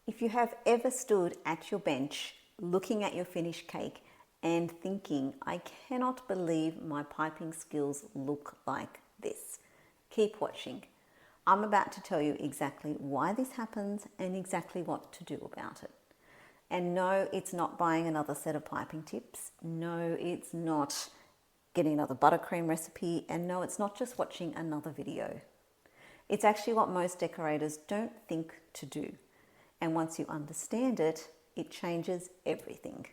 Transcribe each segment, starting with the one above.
If you have ever stood at your bench looking at your finished cake and thinking, I cannot believe my piping skills look like this, keep watching. I'm about to tell you exactly why this happens and exactly what to do about it. And no, it's not buying another set of piping tips. No, it's not getting another buttercream recipe. And no, it's not just watching another video. It's actually what most decorators don't think to do. And once you understand it, it changes everything.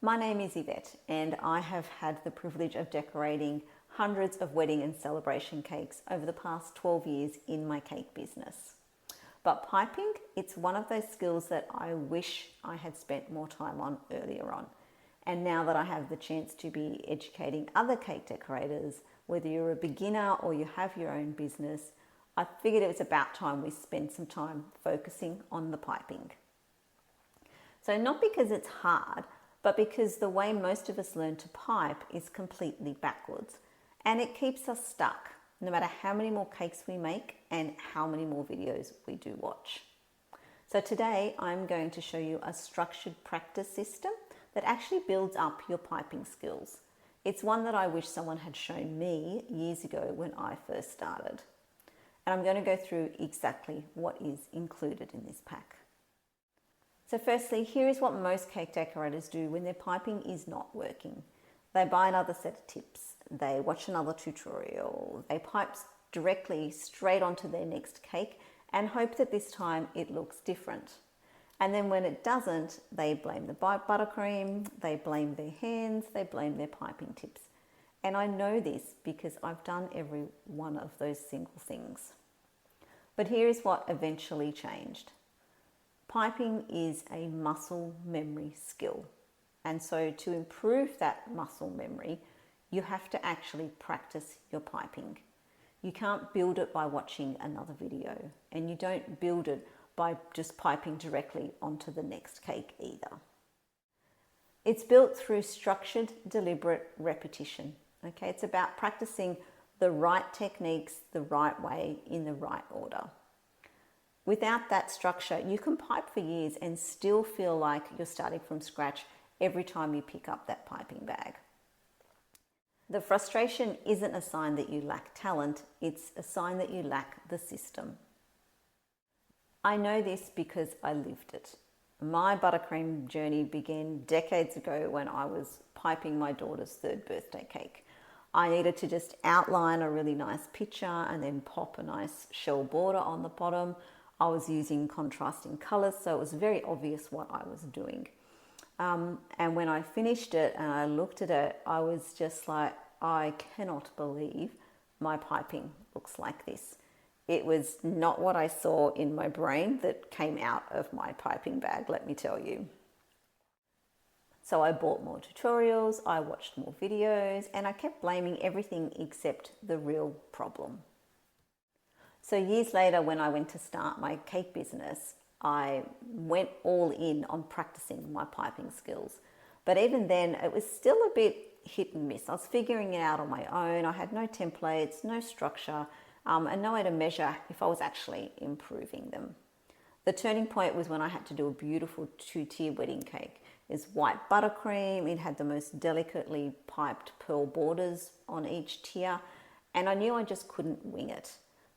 My name is Yvette, and I have had the privilege of decorating hundreds of wedding and celebration cakes over the past 12 years in my cake business. But piping, it's one of those skills that I wish I had spent more time on earlier on. And now that I have the chance to be educating other cake decorators, whether you're a beginner or you have your own business, I figured it was about time we spend some time focusing on the piping. So not because it's hard, but because the way most of us learn to pipe is completely backwards. And it keeps us stuck, no matter how many more cakes we make and how many more videos we do watch. So today I'm going to show you a structured practice system that actually builds up your piping skills. It's one that I wish someone had shown me years ago when I first started. And I'm going to go through exactly what is included in this pack. So firstly, here is what most cake decorators do when their piping is not working. They buy another set of tips, they watch another tutorial, they pipe directly straight onto their next cake and hope that this time it looks different. And then when it doesn't, they blame the buttercream, they blame their hands, they blame their piping tips. And I know this because I've done every one of those single things. But here is what eventually changed. Piping is a muscle memory skill. And so to improve that muscle memory, you have to actually practice your piping. You can't build it by watching another video, and you don't build it by just piping directly onto the next cake either. It's built through structured, deliberate repetition. Okay, it's about practicing the right techniques the right way in the right order. Without that structure, you can pipe for years and still feel like you're starting from scratch every time you pick up that piping bag. The frustration isn't a sign that you lack talent, it's a sign that you lack the system. I know this because I lived it. My buttercream journey began decades ago when I was piping my daughter's 3rd birthday cake. I needed to just outline a really nice picture and then pop a nice shell border on the bottom. I was using contrasting colors, so it was very obvious what I was doing. And when I finished it and I looked at it, I was just like, I cannot believe my piping looks like this. It was not what I saw in my brain that came out of my piping bag, let me tell you. So I bought more tutorials, I watched more videos, and I kept blaming everything except the real problem. So years later, when I went to start my cake business, I went all in on practicing my piping skills. But even then, it was still a bit hit and miss. I was figuring it out on my own. I had no templates, no structure, and no way to measure if I was actually improving them. The turning point was when I had to do a beautiful 2-tier wedding cake. It's white buttercream, it had the most delicately piped pearl borders on each tier, and I knew I just couldn't wing it.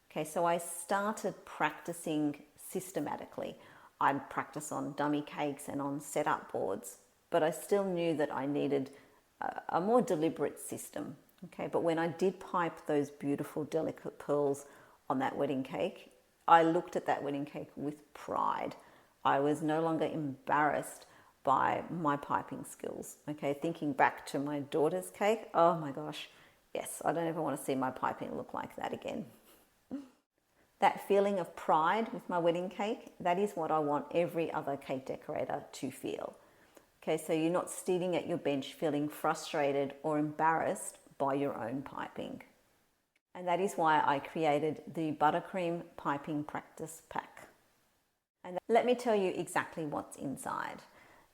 Okay, so I started practicing systematically. I'd practice on dummy cakes and on setup boards, but I still knew that I needed a more deliberate system. Okay, but when I did pipe those beautiful delicate pearls on that wedding cake, I looked at that wedding cake with pride. I was no longer embarrassed by my piping skills. Okay, thinking back to my daughter's cake, oh my gosh, yes, I don't ever want to see my piping look like that again. That feeling of pride with my wedding cake, that is what I want every other cake decorator to feel. Okay, so you're not sitting at your bench feeling frustrated or embarrassed by your own piping. And that is why I created the Buttercream Piping Practice Pack. And let me tell you exactly what's inside.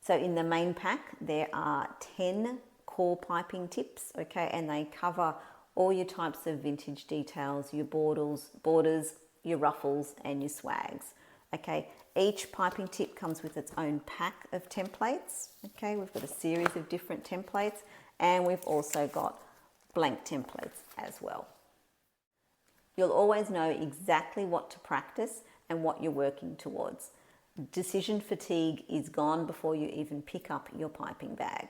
So in the main pack, there are 10 core piping tips, okay, and they cover all your types of vintage details, your borders, your ruffles and your swags. Okay, each piping tip comes with its own pack of templates. Okay, we've got a series of different templates, and we've also got blank templates as well. You'll always know exactly what to practice and what you're working towards. Decision fatigue is gone before you even pick up your piping bag.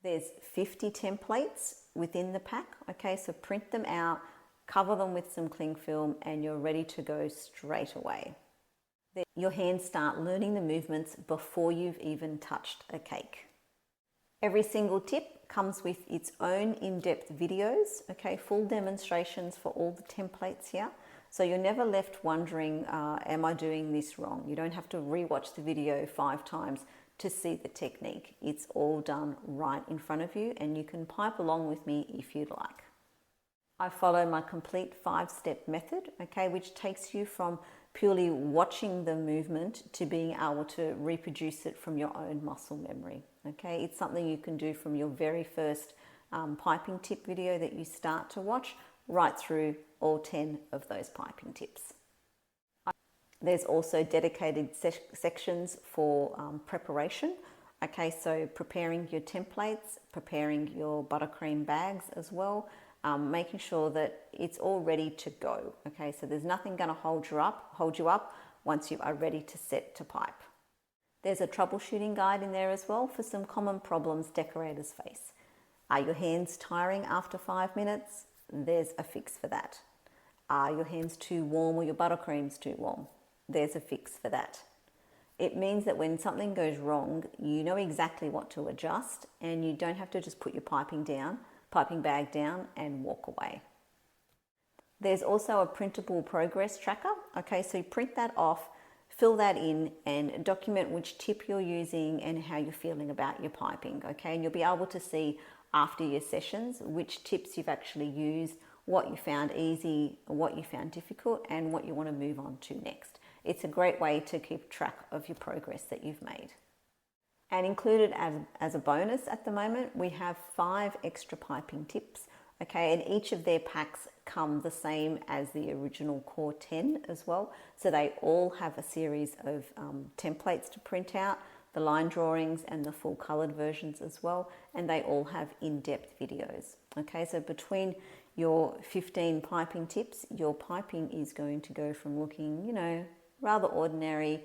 There's 50 templates within the pack, okay, so print them out, cover them with some cling film, and you're ready to go straight away. Your hands start learning the movements before you've even touched a cake. Every single tip comes with its own in-depth videos, okay, full demonstrations for all the templates here. So you're never left wondering, am I doing this wrong? You don't have to rewatch the video 5 times to see the technique. It's all done right in front of you, and you can pipe along with me if you'd like. I follow my complete 5-step method, okay, which takes you from purely watching the movement to being able to reproduce it from your own muscle memory. Okay, it's something you can do from your very first piping tip video that you start to watch right through all 10 of those piping tips. There's also dedicated sections for preparation. Okay, so preparing your templates, preparing your buttercream bags as well, making sure that it's all ready to go. Okay, so there's nothing going to hold you up once you are ready to set to pipe. There's a troubleshooting guide in there as well for some common problems decorators face. Are your hands tiring after 5 minutes? There's a fix for that. Are your hands too warm or your buttercream's too warm? There's a fix for that. It means that when something goes wrong, you know exactly what to adjust, and you don't have to just put your piping bag down and walk away. There's also a printable progress tracker. Okay, so you print that off, fill that in, and document which tip you're using and how you're feeling about your piping. Okay, and you'll be able to see after your sessions which tips you've actually used, what you found easy, what you found difficult, and what you want to move on to next. It's a great way to keep track of your progress that you've made. And included as a bonus at the moment, we have 5 extra piping tips. Okay, and each of their packs come the same as the original core 10 as well. So they all have a series of templates to print out, the line drawings and the full colored versions as well. And they all have in-depth videos. Okay, so between your 15 piping tips, your piping is going to go from looking, you know, rather ordinary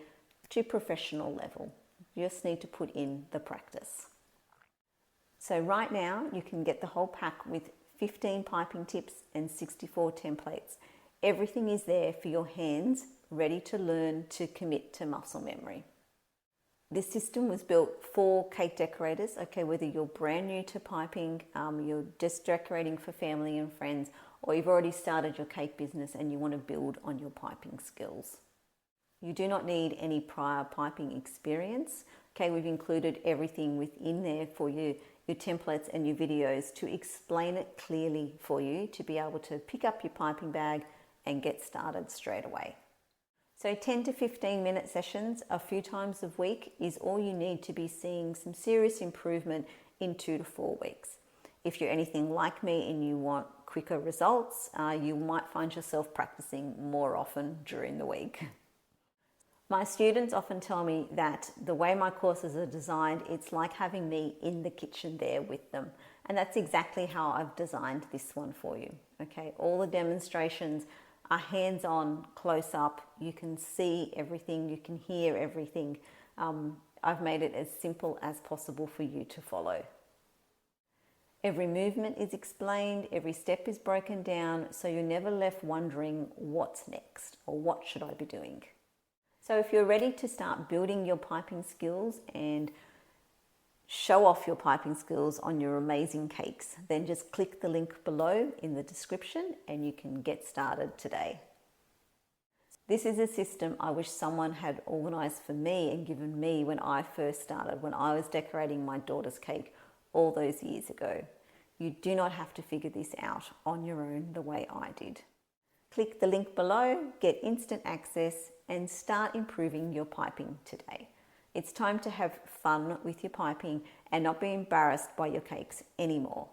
to professional level. You just need to put in the practice. So right now you can get the whole pack with 15 piping tips and 64 templates. Everything is there for your hands, ready to learn, to commit to muscle memory. This system was built for cake decorators, okay, whether you're brand new to piping, you're just decorating for family and friends, or you've already started your cake business and you want to build on your piping skills. You do not need any prior piping experience. Okay, we've included everything within there for you, your templates and your videos, to explain it clearly for you to be able to pick up your piping bag and get started straight away. So 10 to 15 minute sessions a few times a week is all you need to be seeing some serious improvement in 2 to 4 weeks. If you're anything like me and you want quicker results, you might find yourself practicing more often during the week. My students often tell me that the way my courses are designed, it's like having me in the kitchen there with them. And that's exactly how I've designed this one for you. Okay, all the demonstrations are hands-on, close up. You can see everything, you can hear everything. I've made it as simple as possible for you to follow. Every movement is explained, every step is broken down, so you're never left wondering what's next or what should I be doing. So if you're ready to start building your piping skills and show off your piping skills on your amazing cakes, then just click the link below in the description and you can get started today. This is a system I wish someone had organized for me and given me when I first started, when I was decorating my daughter's cake all those years ago. You do not have to figure this out on your own the way I did. Click the link below, get instant access, and start improving your piping today. It's time to have fun with your piping and not be embarrassed by your cakes anymore.